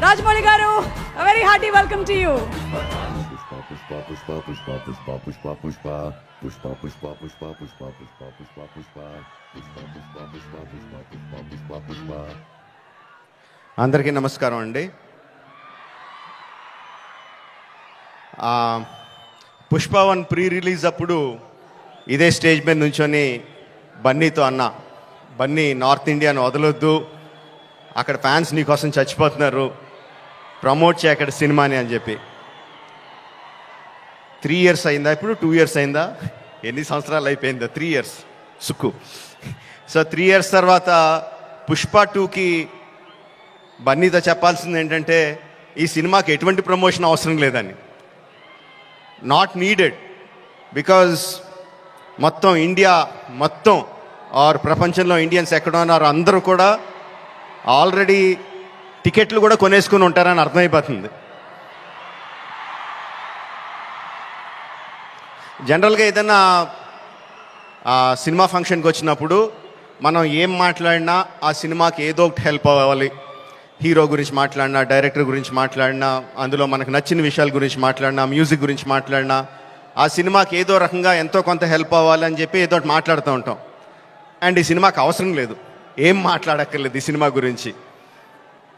Rajmouli garu, a very hearty welcome to you. Pushpa, pushpa, pushpa, pushpa, pushpa, pushpa, pushpa, pushpa, pushpa, pushpa, pushpa, pushpa, pushpa, pushpa, pushpa, pushpa, pushpa, pushpa, pushpa, pushpa. అందరికీ నమస్కారం అండి. Pushpa 1 pre release అప్పుడు ఇదే stage మీద నుంచొని బన్నీతో అన్న, Bunny north ఇండియాను వదలొద్దు, అక్కడ ఫ్యాన్స్ నీకోసం చచ్చిపోతున్నారు, ప్రమోట్ చేయ అక్కడ సినిమాని అని చెప్పి. 3 years అయిందా, ఇప్పుడు 2 years అయిందా, ఎన్ని సంవత్సరాలు అయిపోయిందా? 3 years సుక్కు. సో 3 years తర్వాత పుష్ప 2కి బన్నీతో చెప్పాల్సింది ఏంటంటే ఈ సినిమాకి ఎటువంటి ప్రమోషన్ అవసరం లేదని. నాట్ నీడెడ్, బికాజ్ మొత్తం ఇండియా మొత్తం ఆర్ ప్రపంచంలో ఇండియన్స్ ఎక్కడ ఉన్నారు అందరూ కూడా ఆల్రెడీ టికెట్లు కూడా కొనేసుకుని ఉంటారని అర్థమైపోతుంది. జనరల్గా ఏదైనా సినిమా ఫంక్షన్కి వచ్చినప్పుడు మనం ఏం మాట్లాడినా ఆ సినిమాకి ఏదో ఒకటి హెల్ప్ అవ్వాలి. హీరో గురించి మాట్లాడినా, డైరెక్టర్ గురించి మాట్లాడినా, అందులో మనకు నచ్చిన విషయాల గురించి మాట్లాడినా, మ్యూజిక్ గురించి మాట్లాడినా, ఆ సినిమాకి ఏదో రకంగా ఎంతో కొంత హెల్ప్ అవ్వాలని చెప్పి ఏదో ఒకటి మాట్లాడుతూ ఉంటాం. అండ్ ఈ సినిమాకి అవసరం లేదు, ఏం మాట్లాడక్కర్లేదు ఈ సినిమా గురించి.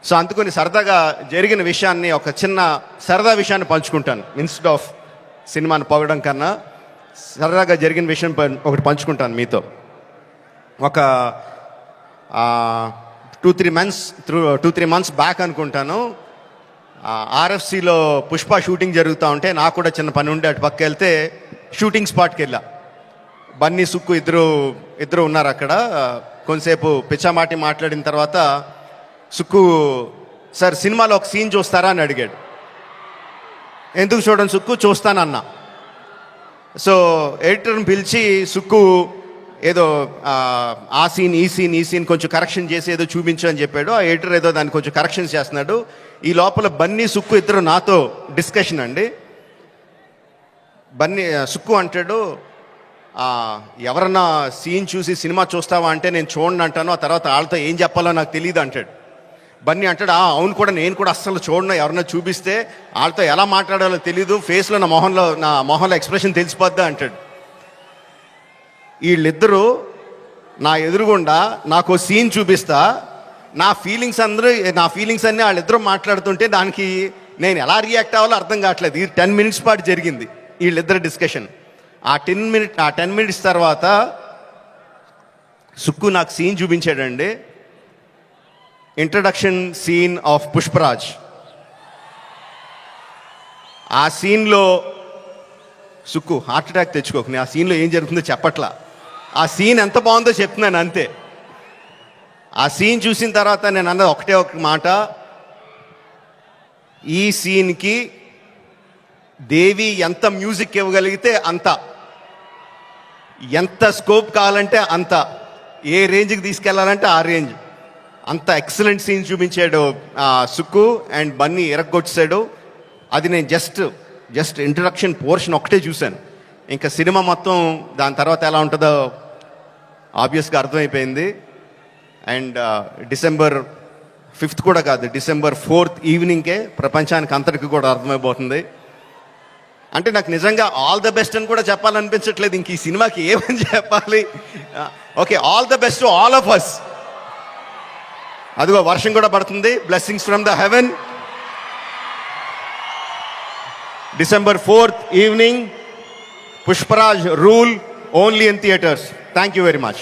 సో అందుకని సరదాగా జరిగిన విషయాన్ని, ఒక చిన్న సరదా విషయాన్ని పంచుకుంటాను. ఇన్స్టెడ్ ఆఫ్ సినిమాని పొగడం కన్నా సరదాగా జరిగిన విషయం ఒకటి పంచుకుంటాను మీతో. ఒక 2-3 months బ్యాక్ అనుకుంటాను, ఆర్ఎఫ్సిలో పుష్ప షూటింగ్ జరుగుతూ ఉంటే నాకు కూడా చిన్న పని ఉండే అటు పక్క వెళ్తే షూటింగ్ స్పాట్కి వెళ్ళా. బన్నీ, సుక్కు ఇద్దరు ఉన్నారు అక్కడ. కొంతసేపు పిచ్చామాటి మాట్లాడిన తర్వాత సుక్కు, సార్ సినిమాలో ఒక సీన్ చూస్తారా అని అడిగాడు. ఎందుకు చూడండి సుక్కు, చూస్తానన్నా. సో ఎడిటర్ని పిలిచి సుక్కు ఏదో ఆ సీన్ ఈ సీన్ కొంచెం కరెక్షన్ చేసి ఏదో చూపించు అని చెప్పాడు. ఆ ఎడిటర్ ఏదో దాన్ని కొంచెం కరెక్షన్స్ చేస్తున్నాడు. ఈ లోపల బన్నీ, సుక్కు ఇద్దరు నాతో డిస్కషన్ అండి. బన్నీ, సుక్కు అంటాడు, ఎవరన్నా సీన్ చూసి సినిమా చూస్తావా అంటే నేను చూడండి అంటాను, ఆ తర్వాత వాళ్ళతో ఏం చెప్పాలో నాకు తెలియదు అంటాడు. బన్నీ అంటాడు, అవును కూడా, నేను కూడా అస్సలు చూడను, ఎవరన్నా చూపిస్తే వాళ్ళతో ఎలా మాట్లాడాలో తెలీదు, ఫేస్లో నా మొహంలో ఎక్స్ప్రెషన్ తెలిసిపోద్దా అంటాడు. వీళ్ళిద్దరూ నా ఎదురుగుండా నాకు సీన్ చూపిస్తా, నా ఫీలింగ్స్ అన్నీ వాళ్ళిద్దరూ మాట్లాడుతుంటే దానికి నేను ఎలా రియాక్ట్ అవ్వాలో అర్థం కావట్లేదు. ఇది 10 minutes పాటు జరిగింది వీళ్ళిద్దరు డిస్కషన్. ఆ 10 minutes తర్వాత సుక్కు నాకు సీన్ చూపించాడండి. Introduction scene of Pushparaj. ఆ సీన్లో సుక్కు హార్ట్ అటాక్ తెచ్చుకోకు, ఆ సీన్లో ఏం జరుగుతుందో చెప్పట్లా, ఆ సీన్ ఎంత బాగుందో చెప్తున్నాను అంతే. ఆ సీన్ చూసిన తర్వాత నేను అన్నది ఒకటే ఒక మాట, ఈ సీన్కి దేవి ఎంత మ్యూజిక్ ఇవ్వగలిగితే అంత, ఎంత స్కోప్ కావాలంటే అంత, ఏ రేంజ్కి తీసుకెళ్లాలంటే ఆ రేంజ్, అంత ఎక్సలెంట్ సీన్ చూపించాడు సుక్కు. అండ్ బన్నీ ఎరగొచ్చాడు. అది నేను జస్ట్ ఇంట్రడక్షన్ పోర్షన్ ఒకటే చూశాను. ఇంకా సినిమా మొత్తం దాని తర్వాత ఎలా ఉంటుందో ఆబ్వియస్గా అర్థమైపోయింది. అండ్ December 5th కూడా కాదు, December 4th ఈవినింగ్కే ప్రపంచానికి అంతటికి కూడా అర్థమైపోతుంది. అంటే నాకు నిజంగా ఆల్ ద బెస్ట్ అని కూడా చెప్పాలనిపించట్లేదు, ఇంక ఈ సినిమాకి ఏమని చెప్పాలి. Okay, all the best to all of us. అదిగో వర్షం కూడా పడుతుంది, blessings from the heaven. December 4th evening, Pushparaj rule, only in theatres. Thank you very much.